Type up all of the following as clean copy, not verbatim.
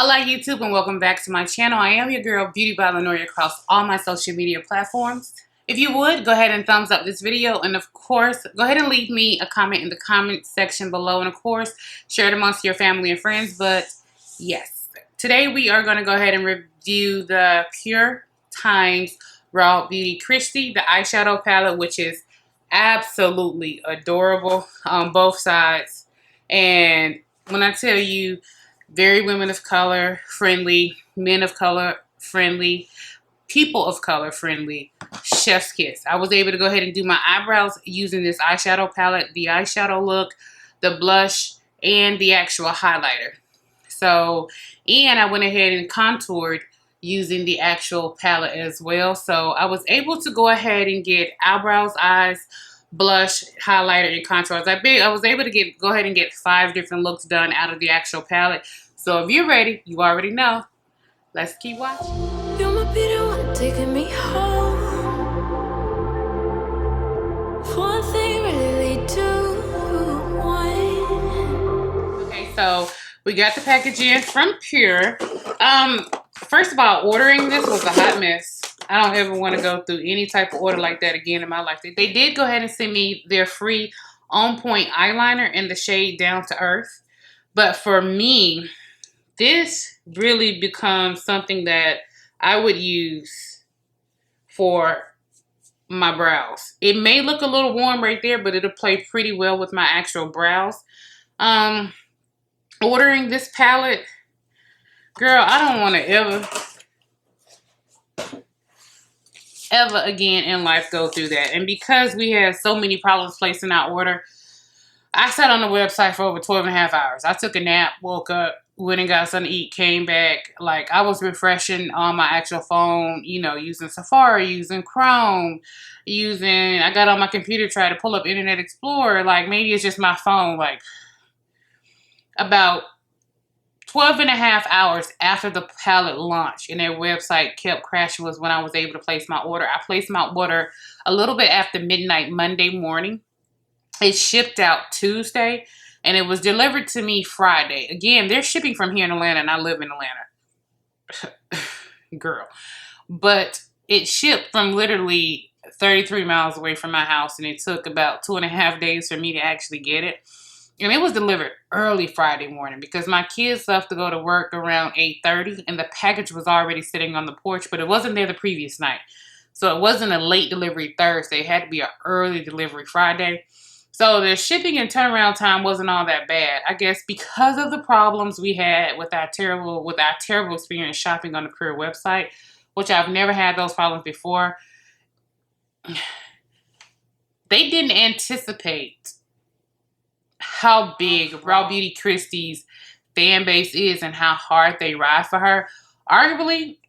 Hola YouTube and welcome back to my channel. I am your girl Beauty by Lenoria across all my social media platforms. If you would, go ahead and thumbs up this video, and of course, go ahead and leave me a comment in the comment section below, and of course, share it amongst your family and friends. But yes, today we are going to go ahead and review the PUR Times Raw Beauty Kristi, the eyeshadow palette, which is absolutely adorable on both sides. And when I tell you, very women of color friendly, men of color friendly, people of color friendly, chef's kiss. I was able to go ahead and do my eyebrows using this eyeshadow palette, the eyeshadow look, the blush, and the actual highlighter. So, and I went ahead and contoured using the actual palette as well. So I was able to go ahead and get eyebrows, eyes, blush, highlighter, and contours. I was able to go ahead and get 5 different looks done out of the actual palette. So if you're ready, you already know. Let's keep watching. You're my Peter one, taking me home. One thing really lead to one. Okay, so we got the package in from PUR. First of all, ordering this was a hot mess. I don't ever want to go through any type of order like that again in my life. They did go ahead and send me their free On Point eyeliner in the shade Down to Earth. But for me, this really becomes something that I would use for my brows. It may look a little warm right there, but it'll play pretty well with my actual brows. Ordering this palette, girl, I don't want to ever again in life go through that. And because we had so many problems placing our order, I sat on the website for over 12.5 hours. I took a nap, woke up, went and got something to eat, came back. Like, I was refreshing on my actual phone, you know, using Safari, using Chrome, I got on my computer, tried to pull up Internet Explorer. Like, maybe it's just my phone. Like, about 12.5 hours after the palette launched and their website kept crashing was when I was able to place my order. I placed my order a little bit after midnight Monday morning. It shipped out Tuesday and it was delivered to me Friday. Again, they're shipping from here in Atlanta and I live in Atlanta. Girl. But it shipped from literally 33 miles away from my house, and it took about 2.5 days for me to actually get it. And it was delivered early Friday morning because my kids left to go to work around 8:30 and the package was already sitting on the porch, but it wasn't there the previous night. So it wasn't a late delivery Thursday. It had to be an early delivery Friday. So the shipping and turnaround time wasn't all that bad. I guess because of the problems we had with our terrible experience shopping on the PUR website, which I've never had those problems before, they didn't anticipate how big Raw Beauty Kristi's fan base is and how hard they ride for her. Arguably,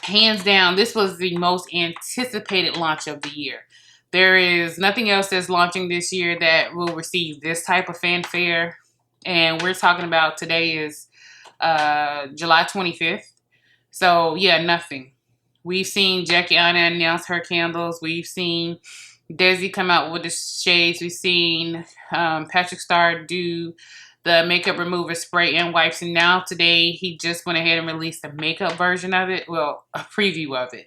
hands down, this was the most anticipated launch of the year. There is nothing else that's launching this year that will receive this type of fanfare. And we're talking about today is July 25th. So yeah, nothing. We've seen Jackie Aina announce her candles. We've seen Desi come out with the shades. We've seen Patrick Star do the makeup remover spray and wipes. And now today he just went ahead and released the makeup version of it. Well, a preview of it.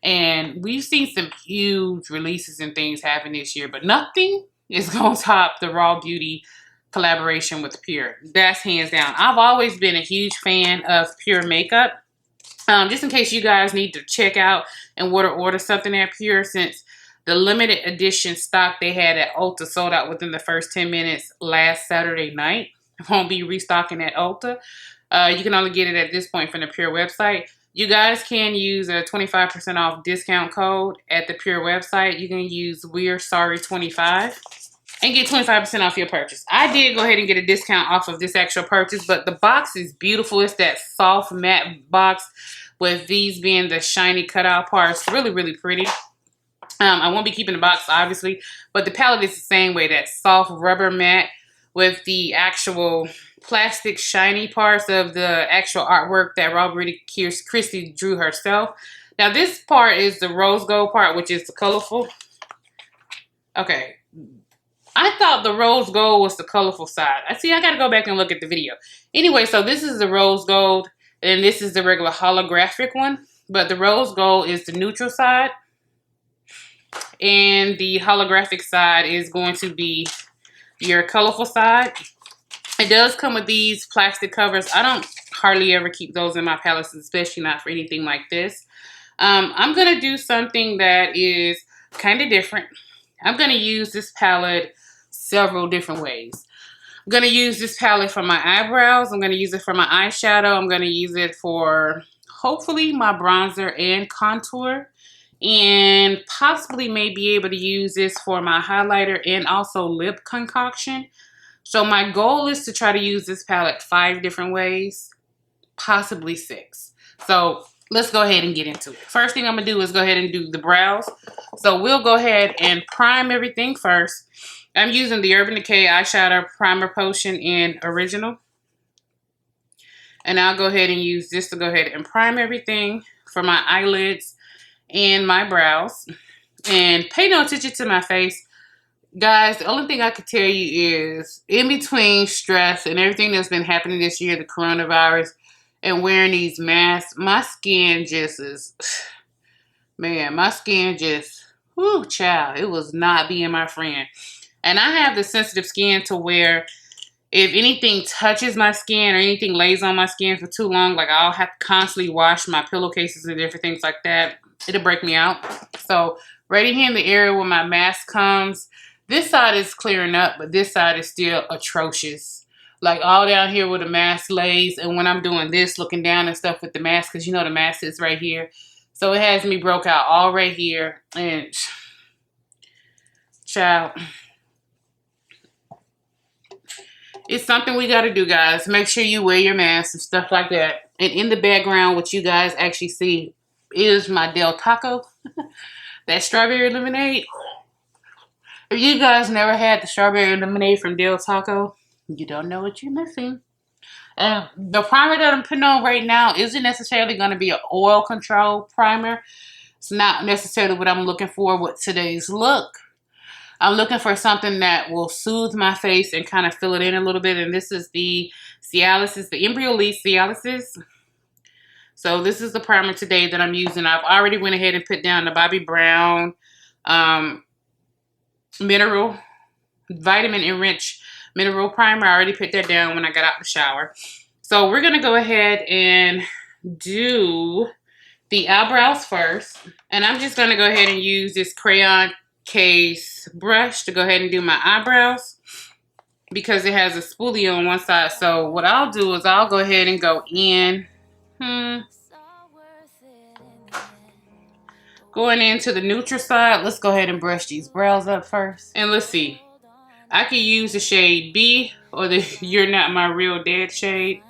And we've seen some huge releases and things happen this year. But nothing is going to top the Raw Beauty collaboration with PUR. That's hands down. I've always been a huge fan of PUR makeup. Just in case you guys need to check out and order something at PUR, since the limited edition stock they had at Ulta sold out within the first 10 minutes last Saturday night. Won't be restocking at Ulta. You can only get it at this point from the PUR website. You guys can use a 25% off discount code at the PUR website. You can use We're Sorry 25 and get 25% off your purchase. I did go ahead and get a discount off of this actual purchase, but the box is beautiful. It's that soft matte box with these being the shiny cutout parts. Really, really pretty. I won't be keeping the box, obviously, but the palette is the same way, that soft rubber matte with the actual plastic shiny parts of the actual artwork that Raw Beauty Kristi drew herself. Now, this part is the rose gold part, which is the colorful. Okay. I thought the rose gold was the colorful side. I got to go back and look at the video. Anyway, so this is the rose gold. And this is the regular holographic one. But the rose gold is the neutral side. And the holographic side is going to be your colorful side. It does come with these plastic covers. I don't hardly ever keep those in my palettes, especially not for anything like this. I'm going to do something that is kind of different. I'm going to use this palette several different ways. I'm going to use this palette for my eyebrows. I'm going to use it for my eyeshadow. I'm going to use it for hopefully my bronzer and contour. And possibly may be able to use this for my highlighter and also lip concoction. So my goal is to try to use this palette 5 different ways, possibly 6. So let's go ahead and get into it. First thing I'm going to do is go ahead and do the brows. So we'll go ahead and prime everything first. I'm using the Urban Decay Eyeshadow Primer Potion in Original. And I'll go ahead and use this to go ahead and prime everything for my eyelids and my brows. And pay no attention to my face. Guys, the only thing I could tell you is in between stress and everything that's been happening this year, the coronavirus, and wearing these masks, my skin just is, man, my skin just, whoo, child, it was not being my friend. And I have the sensitive skin to where if anything touches my skin or anything lays on my skin for too long, like I'll have to constantly wash my pillowcases and different things like that. It'll break me out. So right here in the area where my mask comes, this side is clearing up, but this side is still atrocious. Like all down here where the mask lays, and when I'm doing this, looking down and stuff with the mask, because you know the mask is right here. So it has me broke out all right here. And child, it's something we got to do, guys. Make sure you wear your mask and stuff like that. And in the background, what you guys actually see is my Del Taco. That strawberry lemonade. If you guys never had the strawberry lemonade from Del Taco, you don't know what you're missing. The primer that I'm putting on right now isn't necessarily going to be an oil control primer. It's not necessarily what I'm looking for with today's look. I'm looking for something that will soothe my face and kind of fill it in a little bit. And this is the Cialis, the Embryolisse Cialis. So this is the primer today that I'm using. I've already went ahead and put down the Bobbi Brown Mineral Vitamin Enriched Mineral Primer. I already put that down when I got out the shower. So we're going to go ahead and do the eyebrows first. And I'm just going to go ahead and use this crayon case brush to go ahead and do my eyebrows because it has a spoolie on one side. So what I'll do is I'll go ahead and go in. Going into the neutral side, let's go ahead and brush these brows up first. And let's see. I could use the shade B or the You're Not My Real Dad shade.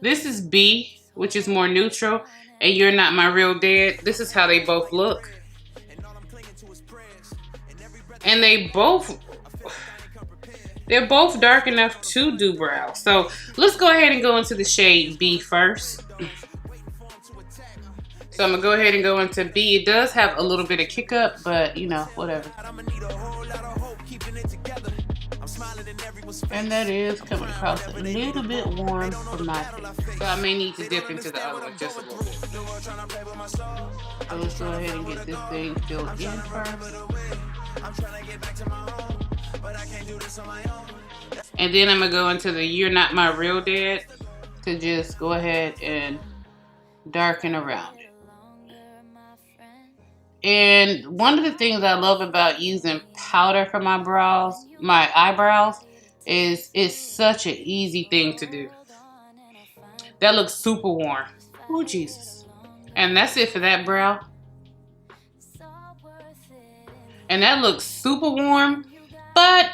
This is B, which is more neutral, and You're Not My Real Dad. This is how they both look. And they're both dark enough to do brows. So let's go ahead and go into the shade B first. So I'm going to go ahead and go into B. It does have a little bit of kick up, but you know, whatever. And that is coming across a little bit warm for my face. So I may need to dip into the other one just a little bit. So let's go ahead and get this thing filled in first. And then I'm going to go into the You're Not My Real Dad to just go ahead and darken around it. And one of the things I love about using powder for my eyebrows, is it's such an easy thing to do. That looks super warm. Oh, Jesus. And that's it for that brow. And that looks super warm, but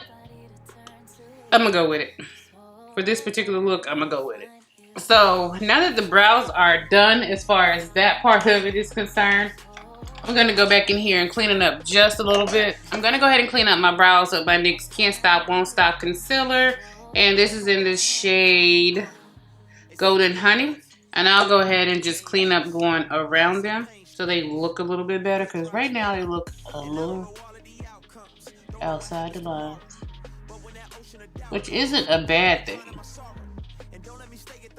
I'm going to go with it. For this particular look, I'm going to go with it. So now that the brows are done as far as that part of it is concerned, I'm going to go back in here and clean it up just a little bit. I'm going to go ahead and clean up my brows with my NYX Can't Stop, Won't Stop Concealer. And this is in the shade Golden Honey. And I'll go ahead and just clean up going around them so they look a little bit better. Because right now they look a little outside the lines. Which isn't a bad thing.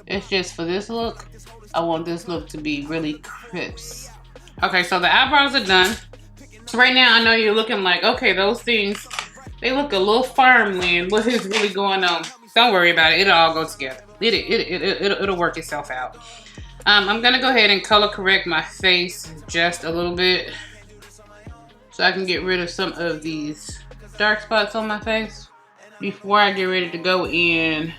It's just for this look, I want this look to be really crisp. Okay, so the eyebrows are done. Right now, I know you're looking like, okay, those things, they look a little firm, Lynn. What is really going on? Don't worry about it. It'll all go together. It'll work itself out. I'm going to go ahead and color correct my face just a little bit so I can get rid of some of these dark spots on my face before I get ready to go in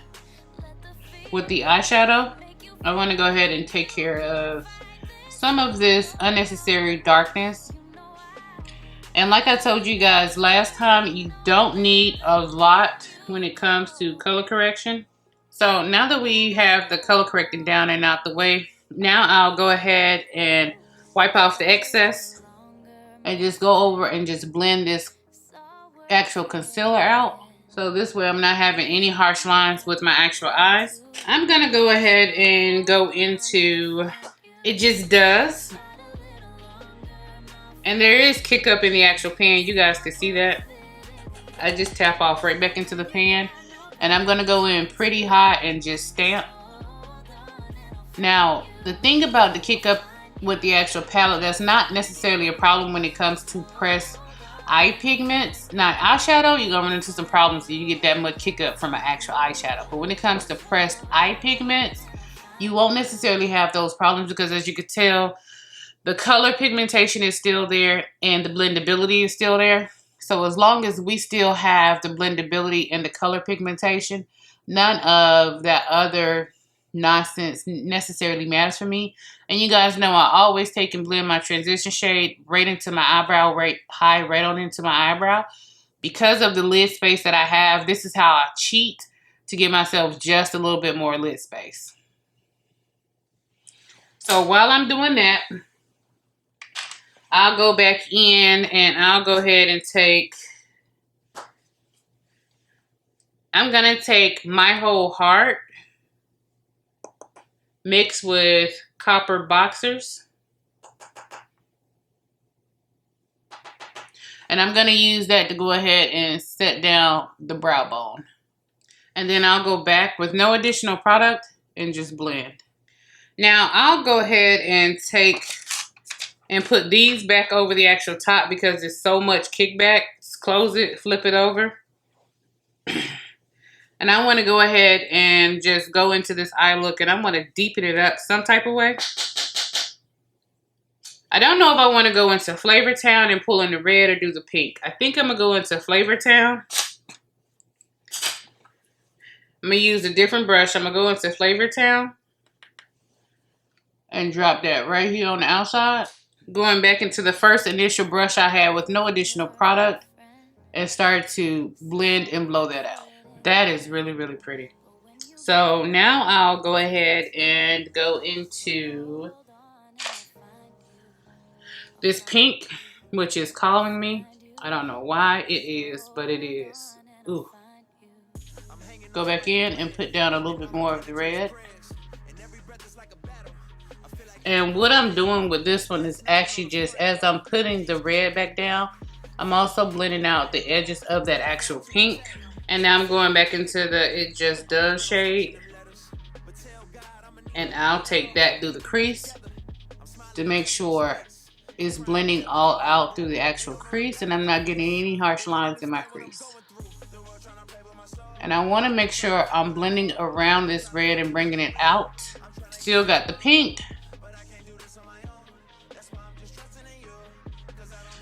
with the eyeshadow. I want to go ahead and take care of some of this unnecessary darkness. And like I told you guys last time, you don't need a lot when it comes to color correction. So now that we have the color correcting down and out the way, now I'll go ahead and wipe off the excess and just go over and just blend this actual concealer out. So this way I'm not having any harsh lines with my actual eyes. I'm gonna go ahead and go into It Just Does. And there is kick up in the actual pan. You guys can see that. I just tap off right back into the pan. And I'm gonna go in pretty hot and just stamp. Now, the thing about the kick up with the actual palette, that's not necessarily a problem when it comes to pressed eye pigments. Now, eyeshadow, you're gonna run into some problems if you get that much kick up from an actual eyeshadow. But when it comes to pressed eye pigments, you won't necessarily have those problems because, as you could tell, the color pigmentation is still there and the blendability is still there. So as long as we still have the blendability and the color pigmentation, none of that other nonsense necessarily matters for me. And you guys know I always take and blend my transition shade right into my eyebrow, right on into my eyebrow. Because of the lid space that I have, this is how I cheat to give myself just a little bit more lid space. So while I'm doing that, I'll go back in and I'll go ahead and I'm gonna take My Whole Heart mixed with Copper Boxers. And I'm gonna use that to go ahead and set down the brow bone. And then I'll go back with no additional product and just blend. Now I'll go ahead and put these back over the actual top because there's so much kickback. Just close it, flip it over. And I want to go ahead and just go into this eye look and I'm going to deepen it up some type of way. I don't know if I want to go into Flavor Town and pull in the red or do the pink. I think I'm going to go into Flavor Town. I'm going to use a different brush. I'm going to go into Flavor Town and drop that right here on the outside. Going back into the first initial brush I had with no additional product and start to blend and blow that out. That is really, really pretty. So now I'll go ahead and go into this pink, which is calling me. I don't know why it is, but it is. Ooh. Go back in and put down a little bit more of the red. And what I'm doing with this one is actually just as I'm putting the red back down, I'm also blending out the edges of that actual pink. And now I'm going back into the It Just Does shade. And I'll take that through the crease to make sure it's blending all out through the actual crease and I'm not getting any harsh lines in my crease. And I want to make sure I'm blending around this red and bringing it out. Still got the pink,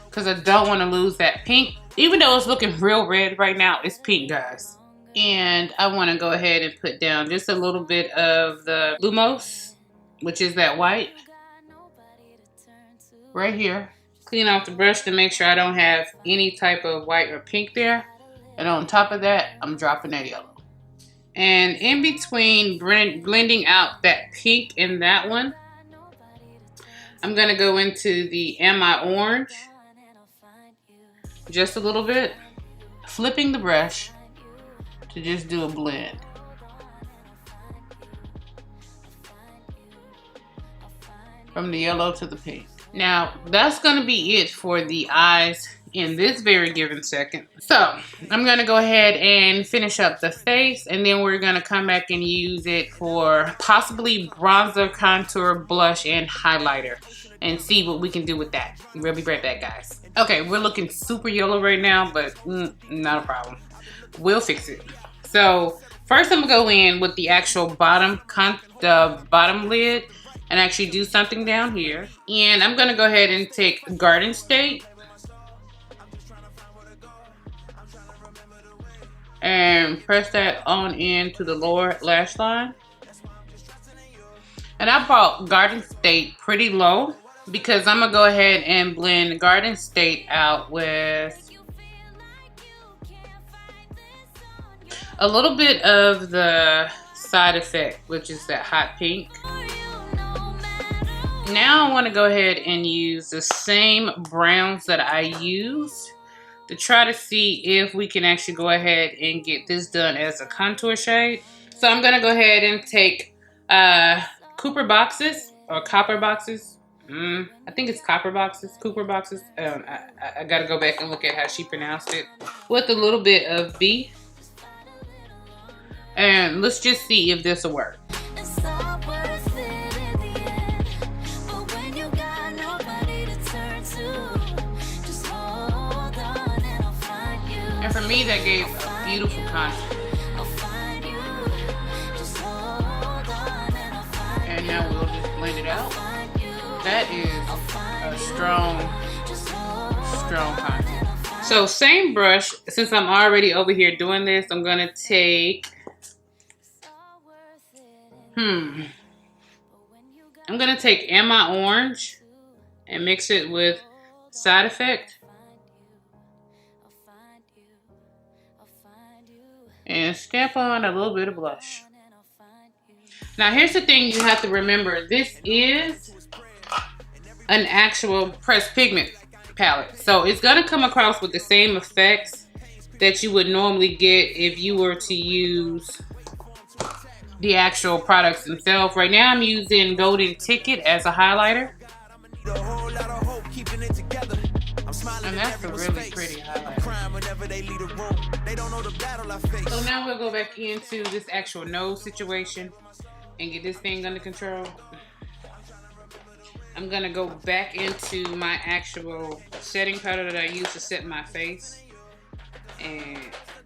because I don't want to lose that pink. Even though it's looking real red right now, it's pink, guys. And I want to go ahead and put down just a little bit of the Lumos, which is that white, right here. Clean off the brush to make sure I don't have any type of white or pink there. And on top of that, I'm dropping that yellow. And in between blending out that pink and that one, I'm going to go into the Am I Orange? Just a little bit. Flipping the brush to just do a blend. From the yellow to the pink. Now, that's going to be it for the eyes in this very given second. So I'm gonna go ahead and finish up the face, and then we're gonna come back and use it for possibly bronzer, contour, blush, and highlighter, and see what we can do with that. We'll be right back, guys. Okay, we're looking super yellow right now, but not a problem. We'll fix it. So first I'm gonna go in with the actual bottom lid and actually do something down here. And I'm gonna go ahead and take Garden State and press that on into the lower lash line. And I brought Garden State pretty low because I'm gonna go ahead and blend Garden State out with a little bit of the Side Effect, which is that hot pink. Now I want to go ahead and use the same browns that I used to try to see if we can actually go ahead and get this done as a contour shade. So I'm going to go ahead and take Cooper boxes or copper boxes. I think it's Cooper boxes. I got to go back and look at how she pronounced it. With a little bit of B. And let's just see if this will work. And for me, that gave a beautiful contour. And now we'll just blend it out. That is a strong contour. So same brush, since I'm already over here doing this, I'm gonna take, I'm gonna take Am I Orange and mix it with Side Effect. And stamp on a little bit of blush. Now here's the thing you have to remember. This is an actual pressed pigment palette. So it's going to come across with the same effects that you would normally get if you were to use the actual products themselves. Right now I'm using Golden Ticket as a highlighter. And that's a really pretty highlighter. So now we'll go back into this actual nose situation and get this thing under control. I'm gonna go back into my actual setting powder that I use to set my face. And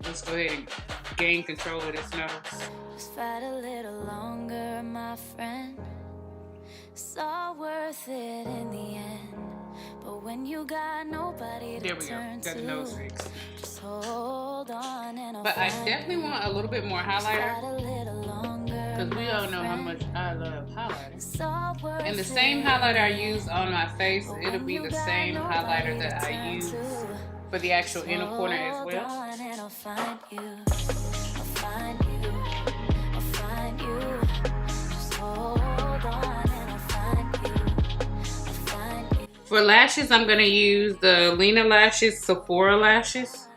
let's go ahead and gain control of this nose. Just fight a little longer, my friend. It's all worth it in the end. But when you got nobody to turn to, got the nose fixed. Just hold on and but I definitely want a little bit more highlighter, because we all know how much I love highlighter. And the same highlighter I use on my face, it'll be the same highlighter that I use for the actual inner corner as well. For lashes, I'm going to use the Lena Lashes Sephora lashes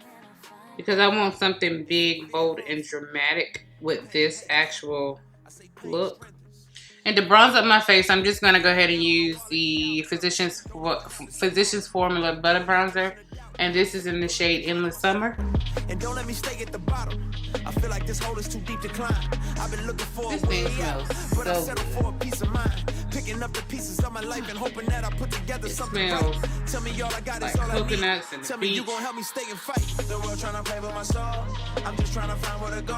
because I want something big, bold, and dramatic with this actual look. And to bronze up my face, I'm just going to go ahead and use the Physicians Formula Butter Bronzer. And this is in the shade Endless Summer. And don't let me stay at the bottom. I feel like this hole is too deep to climb. I've been looking for this thing smells so good. Picking up the pieces of my life and hoping that I put together something right. Tell me all I got is all coconuts and tell me you gonna help me stay and fight. The world trying to play with my soul. I'm just trying to find where to go.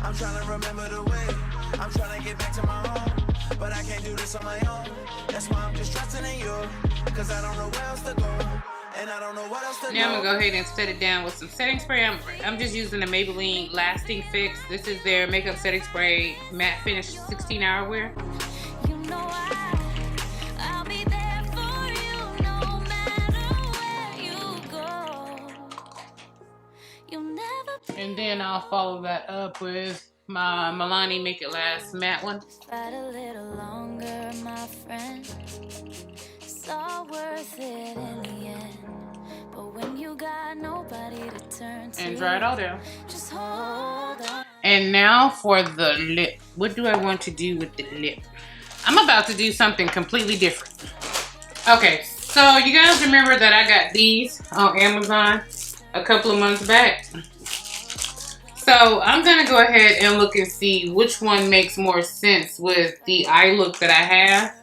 I'm trying to remember the way. I'm trying to get back to my home. But I can't do this on my own. That's why I'm just trusting in you. Cause I don't know where else to go. And I don't know what else to do. Now I'm gonna go ahead and set it down with some setting spray. I'm just using the Maybelline Lasting Fix. This is their makeup setting spray matte finish 16-hour wear. You know I'll be there for you no matter where you go. You'll never. And then I'll follow that up with my Milani Make It Last matte one. Fight a little longer, my friend. It's all worth it in the end. But when you got nobody to turn to, and dry it all down. Just hold on. And now for the lip. What do I want to do with the lip? I'm about to do something completely different. Okay, So you guys remember that I got these on Amazon a couple of months back. So I'm gonna go ahead and look and see which one makes more sense with the eye look that I have.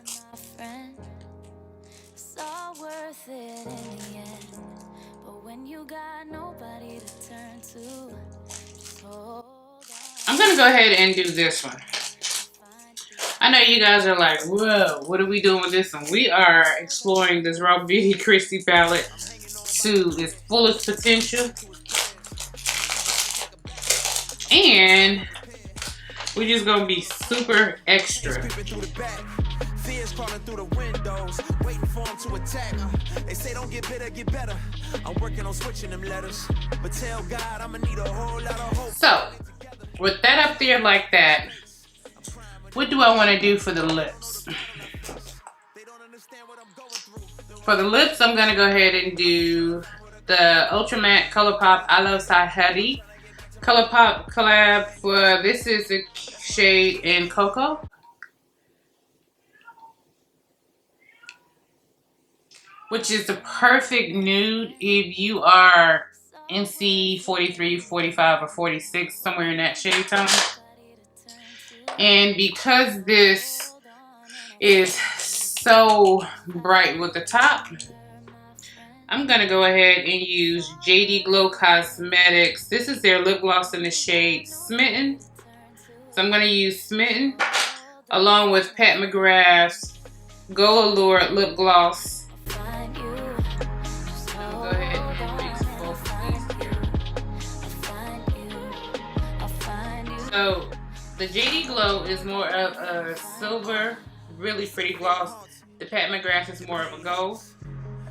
I'm gonna go ahead and do this one. I know you guys are like, whoa, what are we doing with this one? We are exploring this Raw Beauty Kristi palette to its fullest potential. And we're just gonna be super extra. Fears crawling through the windows, waiting for them to attack. They say don't get better, get better. I'm working on switching them letters, but tell God I'ma need a whole lot of hope. So, with that up there like that, what do I want to do for the lips? For the lips, I'm gonna go ahead and do the Ultra Matte ColourPop I Love Sahadi ColourPop collab. For this is the shade in Cocoa. Which is the perfect nude if you are NC 43, 45, or 46, somewhere in that shade tone. And because this is so bright with the top, I'm going to go ahead and use JD Glow Cosmetics. This is their lip gloss in the shade Smitten. So I'm going to use Smitten along with Pat McGrath's Go Allure lip gloss. So the JD Glow is more of a silver, really pretty gloss. The Pat McGrath is more of a gold.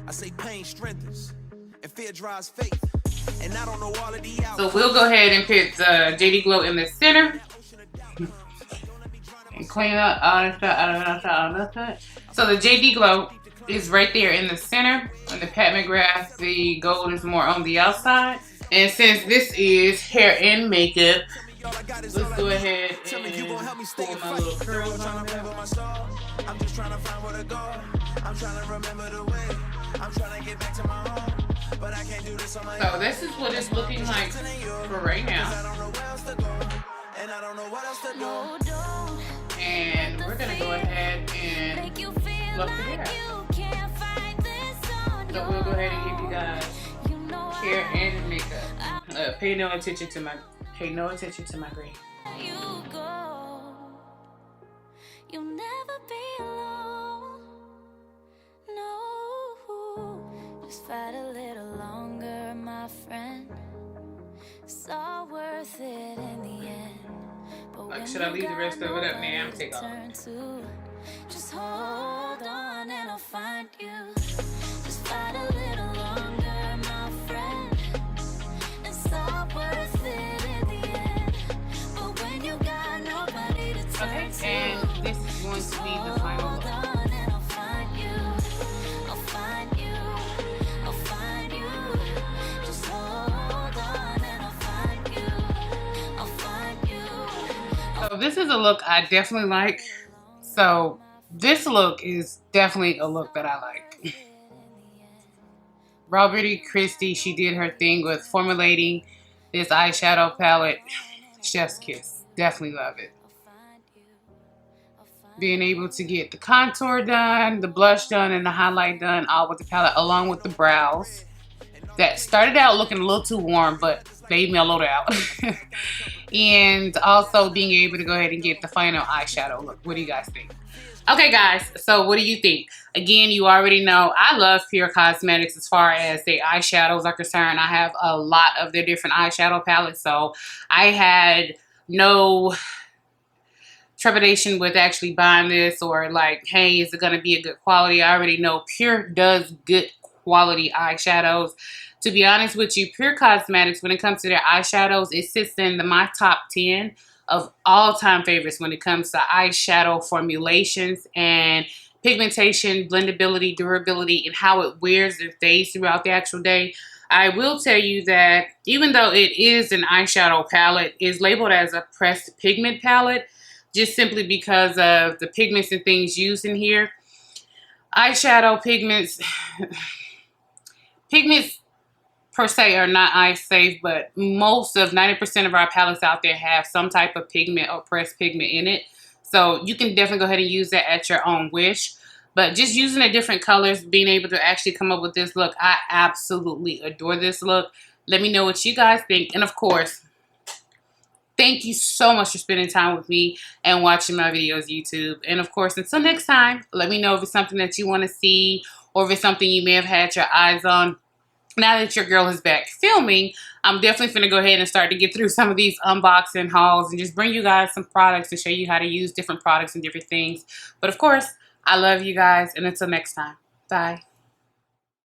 I say pain strengthens and fear drives faith. And I don't know all of the so we'll go ahead and put the JD Glow in the center. And clean up all this stuff. So the JD Glow is right there in the center. And the Pat McGrath, the gold is more on the outside. And since this is hair and makeup, let's go ahead and pull my little curls on there. I'm just trying to find where to go. I'm trying to remember the way. I'm trying to get back to my home. But I can't do this on my own. So this is what it's looking like for right now. And we're gonna go ahead and fluff the hair. So we'll go ahead and give you guys hair and makeup. Pay no attention to my green. You go, you'll never be alone. No, just fight a little longer, my friend. It's all worth it in the end. But like, should I leave the rest of it up, man? I'm take off. Just hold on and I'll find you. Just fight a little longer, my friend. It's all worth it in the end. But when you got nobody to turn to, and this is going to be the final look. So this is a look I definitely like. So this look is definitely a look that I like. Raw Beauty Kristi, she did her thing with formulating this eyeshadow palette. Chef's kiss. Definitely love it. Being able to get the contour done, the blush done, and the highlight done, all with the palette, along with the brows. That started out looking a little too warm, but they mellowed out. And also being able to go ahead and get the final eyeshadow look. What do you guys think? Okay, guys, so what do you think? Again, you already know I love PUR Cosmetics as far as the eyeshadows are concerned. I have a lot of their different eyeshadow palettes, so I had no trepidation with actually buying this or like, hey, is it going to be a good quality? I already know PUR does good quality eyeshadows. To be honest with you, PUR Cosmetics, when it comes to their eyeshadows, it sits in my top 10 of all-time favorites when it comes to eyeshadow formulations and pigmentation, blendability, durability, and how it wears and fades throughout the actual day. I will tell you that even though it is an eyeshadow palette, it's labeled as a pressed pigment palette, just simply because of the pigments and things used in here. eyeshadow pigments. Pigments per se are not eye safe, but most of 90% of our palettes out there have some type of pigment or pressed pigment in it. So you can definitely go ahead and use that at your own wish. But just using the different colors, being able to actually come up with this look, I absolutely adore this look. Let me know what you guys think. And of course, thank you so much for spending time with me and watching my videos, YouTube. And of course, until next time, let me know if it's something that you want to see or if it's something you may have had your eyes on. Now that your girl is back filming, I'm definitely going to go ahead and start to get through some of these unboxing hauls and just bring you guys some products to show you how to use different products and different things. But of course, I love you guys, and until next time, bye.